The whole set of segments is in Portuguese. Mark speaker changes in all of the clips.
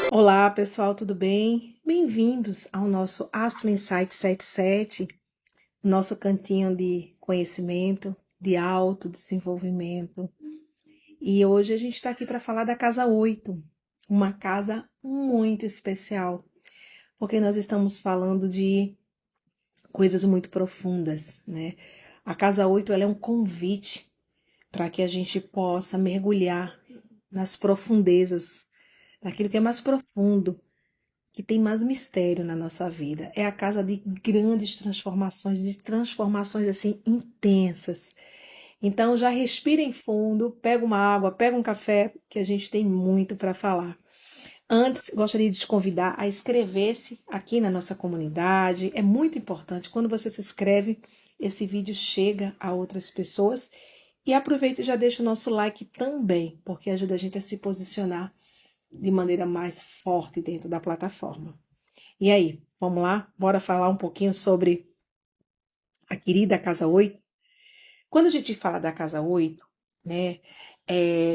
Speaker 1: Olá, pessoal, tudo bem? Bem-vindos ao nosso Astro Insight 77, nosso cantinho de conhecimento, de autodesenvolvimento. E hoje a gente está aqui para falar da casa 8, uma casa muito especial, porque nós estamos falando de coisas muito profundas, né? A casa 8 ela é um convite para que a gente possa mergulhar nas profundezas, naquilo que é mais profundo, que tem mais mistério na nossa vida. É a casa de grandes transformações, de transformações assim intensas. Então já respirem fundo, pega uma água, pega um café, que a gente tem muito para falar. Antes, gostaria de te convidar a inscrever-se aqui na nossa comunidade. É muito importante. Quando você se inscreve, esse vídeo chega a outras pessoas. E aproveita e já deixa o nosso like também, porque ajuda a gente a se posicionar de maneira mais forte dentro da plataforma. E aí, vamos lá? Bora falar um pouquinho sobre a querida Casa 8? Quando a gente fala da Casa 8, né,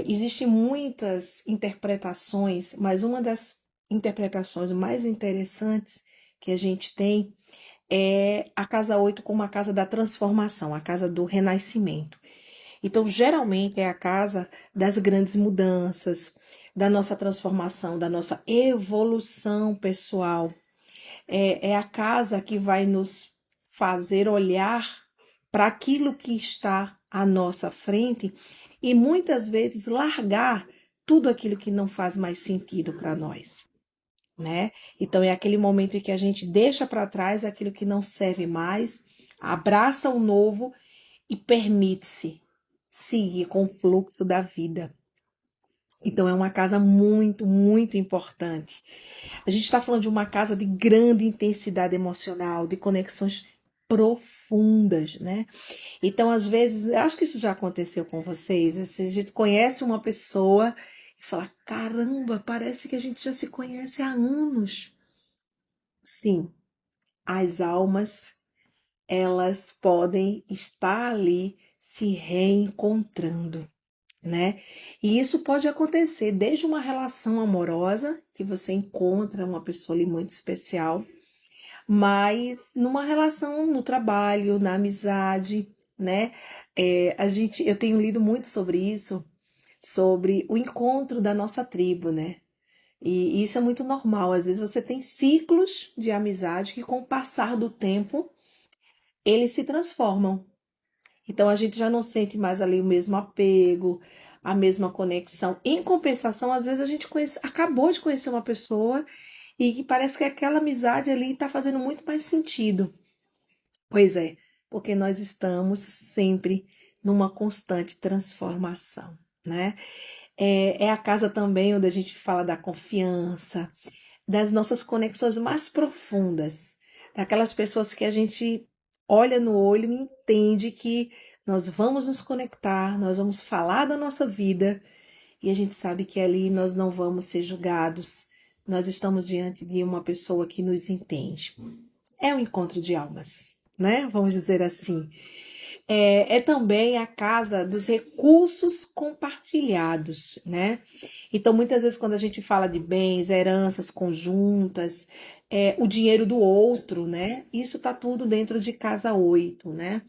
Speaker 1: existem muitas interpretações, mas uma das interpretações mais interessantes que a gente tem é a Casa 8 como a casa da transformação, a casa do renascimento. Então, geralmente é a casa das grandes mudanças, da nossa transformação, da nossa evolução pessoal, é a casa que vai nos fazer olhar para aquilo que está à nossa frente e muitas vezes largar tudo aquilo que não faz mais sentido para nós, né? Então é aquele momento em que a gente deixa para trás aquilo que não serve mais, abraça o novo e permite-se seguir com o fluxo da vida. Então é uma casa muito, muito importante. A gente está falando de uma casa de grande intensidade emocional, de conexões profundas, né? Então, às vezes, acho que isso já aconteceu com vocês. A gente conhece uma pessoa e fala: caramba, parece que a gente já se conhece há anos. Sim, as almas, elas podem estar ali se reencontrando, né? E isso pode acontecer desde uma relação amorosa, que você encontra uma pessoa ali muito especial, mas numa relação no trabalho, na amizade, né? Eu tenho lido muito sobre isso, sobre o encontro da nossa tribo, né? E isso é muito normal. Às vezes você tem ciclos de amizade que, com o passar do tempo, eles se transformam. Então a gente já não sente mais ali o mesmo apego, a mesma conexão. Em compensação, às vezes a gente acabou de conhecer uma pessoa e que parece que aquela amizade ali está fazendo muito mais sentido. Pois é, porque nós estamos sempre numa constante transformação, né? É a casa também onde a gente fala da confiança, das nossas conexões mais profundas, daquelas pessoas que a gente olha no olho e entende que nós vamos nos conectar, nós vamos falar da nossa vida e a gente sabe que ali nós não vamos ser julgados, nós estamos diante de uma pessoa que nos entende. É um encontro de almas, né? Vamos dizer assim. É também a casa dos recursos compartilhados, né? Então, muitas vezes, quando a gente fala de bens, heranças conjuntas, o dinheiro do outro, né? Isso está tudo dentro de casa 8, né?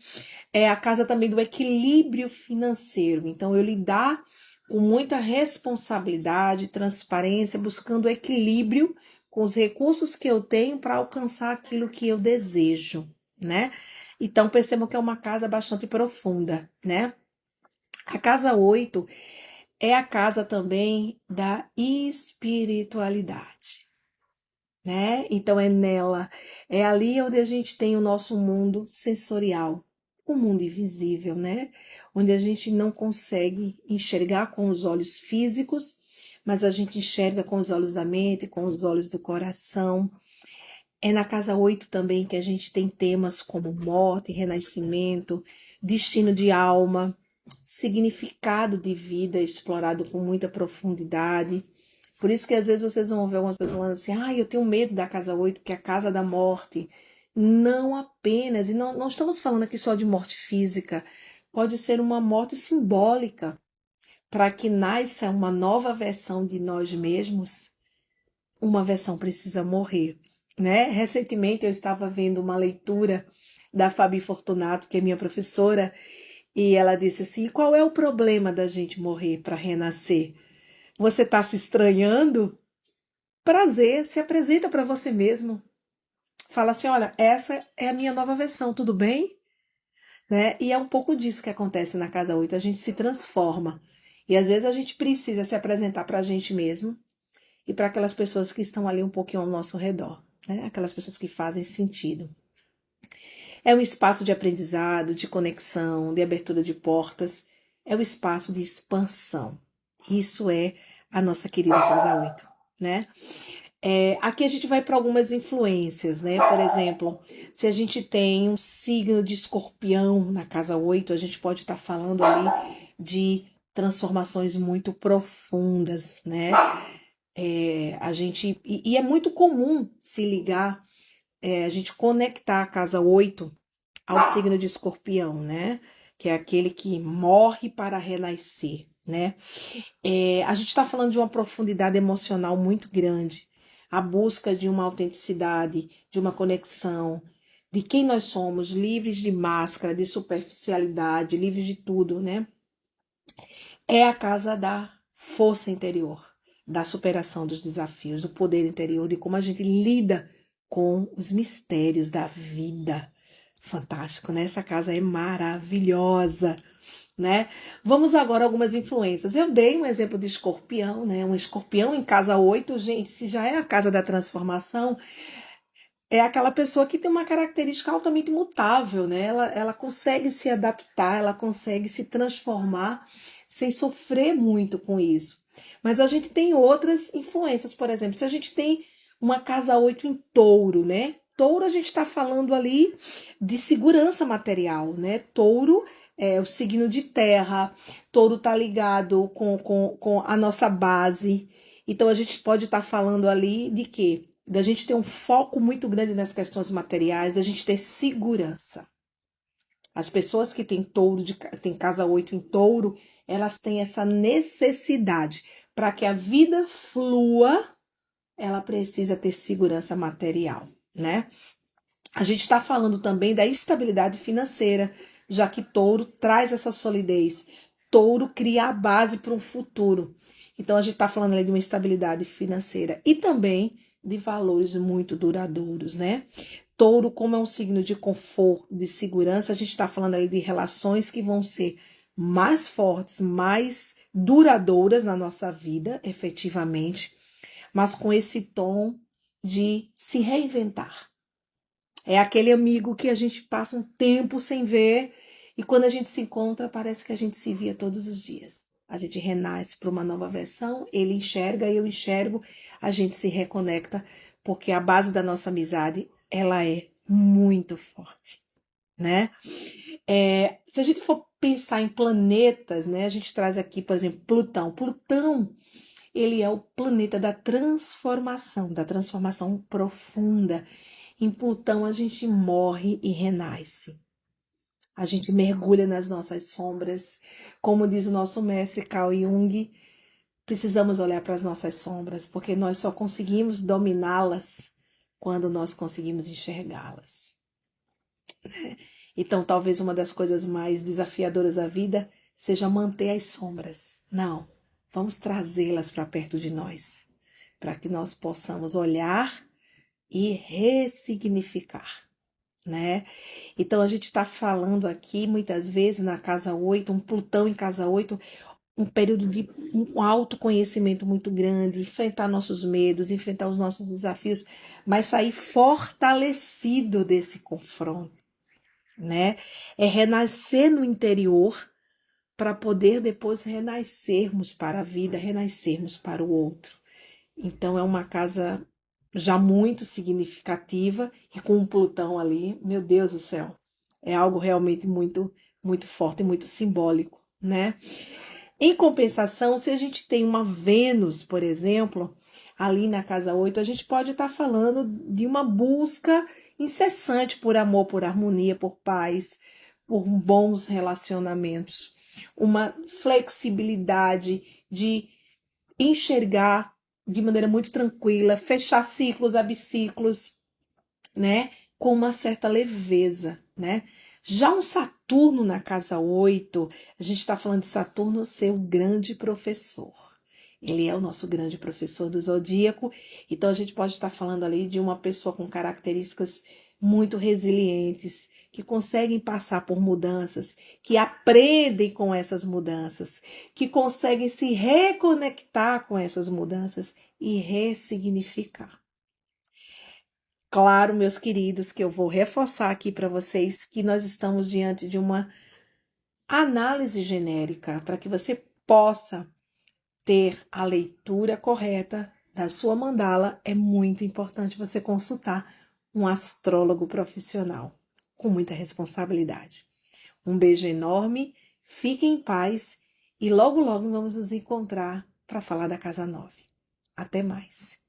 Speaker 1: É a casa também do equilíbrio financeiro. Então, eu lidar com muita responsabilidade, transparência, buscando equilíbrio com os recursos que eu tenho para alcançar aquilo que eu desejo, né? Então, percebam que é uma casa bastante profunda, né? A casa 8 é a casa também da espiritualidade, né? Então, é nela, é ali onde a gente tem o nosso mundo sensorial, o mundo invisível, né? Onde a gente não consegue enxergar com os olhos físicos, mas a gente enxerga com os olhos da mente, com os olhos do coração. É na casa 8 também que a gente tem temas como morte, renascimento, destino de alma, significado de vida explorado com muita profundidade. Por isso que às vezes vocês vão ver algumas pessoas falando assim: ah, eu tenho medo da casa 8 que é a casa da morte. Não apenas, e não estamos falando aqui só de morte física, pode ser uma morte simbólica para que nasça uma nova versão de nós mesmos, uma versão precisa morrer, né? Recentemente eu estava vendo uma leitura da Fabi Fortunato, que é minha professora, e ela disse assim: qual é o problema da gente morrer para renascer? Você está se estranhando? Prazer, se apresenta para você mesmo. Fala assim: olha, essa é a minha nova versão, tudo bem? Né? E é um pouco disso que acontece na Casa 8, a gente se transforma. E às vezes a gente precisa se apresentar para a gente mesmo e para aquelas pessoas que estão ali um pouquinho ao nosso redor, né? Aquelas pessoas que fazem sentido. É um espaço de aprendizado, de conexão, de abertura de portas, é um espaço de expansão. Isso é a nossa querida Casa 8, né? Aqui a gente vai para algumas influências, né? Por exemplo, se a gente tem um signo de escorpião na casa 8, a gente pode estar falando ali de transformações muito profundas, né? E é muito comum se ligar, a gente conectar a casa 8 ao signo de escorpião, né? Que é aquele que morre para renascer, né? A gente está falando de uma profundidade emocional muito grande, a busca de uma autenticidade, de uma conexão, de quem nós somos, livres de máscara, de superficialidade, livres de tudo, né? É a casa da força interior, da superação dos desafios, do poder interior, de como a gente lida com os mistérios da vida. Fantástico, né? Essa casa é maravilhosa, né? Vamos agora a algumas influências. Eu dei um exemplo de escorpião, né? Um escorpião em casa 8, gente, se já é a casa da transformação, é aquela pessoa que tem uma característica altamente mutável, né? Ela consegue se adaptar, ela consegue se transformar sem sofrer muito com isso. Mas a gente tem outras influências, por exemplo, se a gente tem uma casa 8 em touro, né? Touro a gente está falando ali de segurança material, né? Touro é o signo de terra, touro está ligado com a nossa base. Então a gente pode estar falando ali de quê? Da gente ter um foco muito grande nas questões materiais, da gente ter segurança. As pessoas que têm têm casa 8 em touro, elas têm essa necessidade. Para que a vida flua, ela precisa ter segurança material, né? A gente está falando também da estabilidade financeira, já que touro traz essa solidez. Touro cria a base para um futuro. Então, a gente está falando ali de uma estabilidade financeira e também de valores muito duradouros, né? Touro, como é um signo de conforto, de segurança, a gente está falando ali de relações que vão ser mais fortes, mais duradouras na nossa vida, efetivamente, mas com esse tom de se reinventar. É aquele amigo que a gente passa um tempo sem ver e quando a gente se encontra, parece que a gente se via todos os dias. A gente renasce para uma nova versão, ele enxerga, eu enxergo, a gente se reconecta, porque a base da nossa amizade, ela é muito forte, né? Se a gente for pensar em planetas, né, a gente traz aqui, por exemplo, Plutão. Plutão, ele é o planeta da transformação profunda. Em Plutão, a gente morre e renasce. A gente mergulha nas nossas sombras. Como diz o nosso mestre Carl Jung, precisamos olhar para as nossas sombras, porque nós só conseguimos dominá-las quando nós conseguimos enxergá-las. Então, talvez uma das coisas mais desafiadoras da vida seja manter as sombras. Não, vamos trazê-las para perto de nós, para que nós possamos olhar e ressignificar, né? Então a gente está falando aqui muitas vezes na casa 8, um Plutão em casa 8, um período de um autoconhecimento muito grande, enfrentar nossos medos, enfrentar os nossos desafios, mas sair fortalecido desse confronto, né? É renascer no interior para poder depois renascermos para a vida, renascermos para o outro. Então é uma casa já muito significativa e com um Plutão ali, meu Deus do céu, é algo realmente muito forte e muito simbólico, né? Em compensação, se a gente tem uma Vênus, por exemplo, ali na casa 8, a gente pode estar falando de uma busca incessante por amor, por harmonia, por paz, por bons relacionamentos, uma flexibilidade de enxergar de maneira muito tranquila, fechar ciclos, abciclos, né? Com uma certa leveza, né? Já um Saturno na casa 8, a gente está falando de Saturno ser o grande professor. Ele é o nosso grande professor do zodíaco, então a gente pode estar falando ali de uma pessoa com características muito resilientes, que conseguem passar por mudanças, que aprendem com essas mudanças, que conseguem se reconectar com essas mudanças e ressignificar. Claro, meus queridos, que eu vou reforçar aqui para vocês que nós estamos diante de uma análise genérica para que você possa ter a leitura correta da sua mandala. É muito importante você consultar um astrólogo profissional com muita responsabilidade. Um beijo enorme, fique em paz e logo logo vamos nos encontrar para falar da Casa 9. Até mais.